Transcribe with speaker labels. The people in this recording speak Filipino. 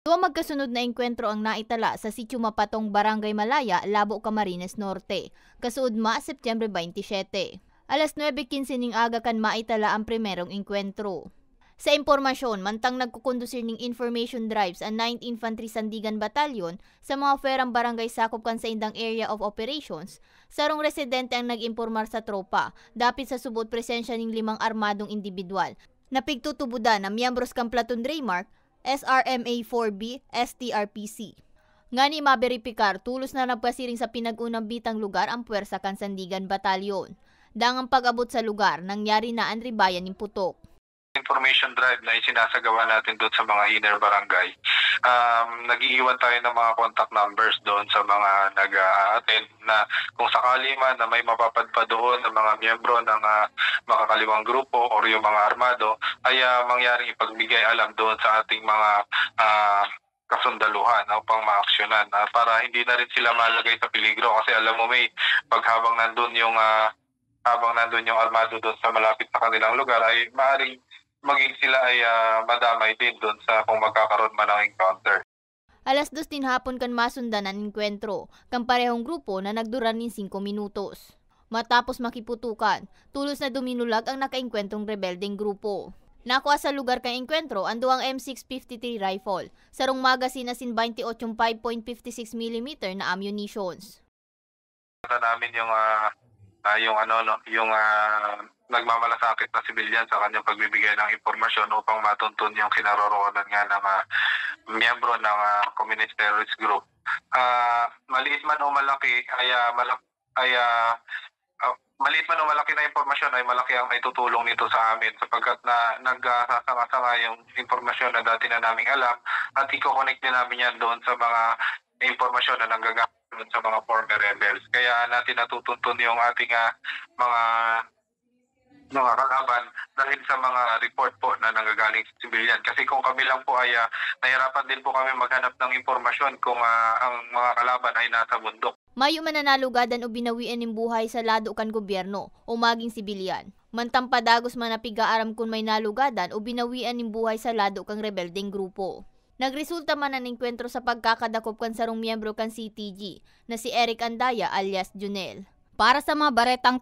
Speaker 1: Dua magkasunod na engkwentro ang naitala sa Sitio Mapatong, Barangay Malaya, Labo, Camarines Norte, kasuod Septyembre 27. Alas 9:15 ning aga kan maitala ang primerong engkwentro. Sa impormasyon, mantang nagkukondusir ning information drives ang 9th Infantry Sandigan Battalion sa mga ferang barangay sakop kan sa indang area of operations, sarong residente ang nag-impormar sa tropa, dapit sa subot presensya ning 5 armadong individual. Napigtutubudan na miyembros kan Platoon Raymark, SRMA-4B, STRPC. Ngani maberipikar, tulos na nagpasiring sa pinag-unang bitang lugar ang puwersa kan Sandigan Batalyon. Dangang pag-abot sa lugar, nangyari na ang ribayan ng putok.
Speaker 2: Information drive na isinasagawa natin doon sa mga inner barangay. Nag-iiwan tayo ng mga contact numbers doon sa mga nag-attend na kung sakali man na may mapapadpa doon ng mga miyembro ng makakaliwang grupo o yung mga armado, ay mangyaring ipagbigay alam doon sa ating mga kasundaluhan upang maaksyonan para hindi na rin sila malagay sa peligro kasi alam mo may habang nandun yung armado doon sa malapit sa kanilang lugar ay maaaring maging sila ay madamay din doon sa kung magkakaroon man ng encounter.
Speaker 1: Alas 2 din hapon kan masundan ang enkwentro, kang parehong grupo na nagduran ng 5 minutos. Matapos makiputukan, tulos na duminulag ang nakaengkwentrong rebeldeng grupo. Nakuha sa lugar kang enkwentro ang duwang M653 rifle, sarong magazine na sin 28 5.56 mm na ammunitions.
Speaker 2: Namin yung nagmamalasakit na sibilyan sa kanyang pagbibigay ng impormasyon upang matuntun yung kinaroroonan nga ng miyembro ng Communist Terrorist Group. Maliit man o malaki maliit man o malaki na impormasyon ay malaki ang naitutulong nito sa amin sapagkat na nagsasanga-sanga yung impormasyon na dati na naming alam at i-connect din namin yan doon sa mga impormasyon na nanggagamit sa mga former rebels. Kaya natin natutuntun yung ating mga kalaban dahil sa mga report po na nanggagaling sa civilian. Kasi kung kami lang po ay nahirapan din po kami maghanap ng impormasyon kung ang mga kalaban ay nasa bundok.
Speaker 1: Mayo man nanalugadan o binawian ng buhay sa lado kan gobyerno o maging sibilyan. Mantang padagos man napigaaram kung may nalugadan o binawian ng buhay sa lado kang rebeldeng grupo. Nagresulta man ang enkwentro sa pagkakadakop kan sarong miyembro kan CTG na si Eric Andaya alias Junel. Para sa mga baretang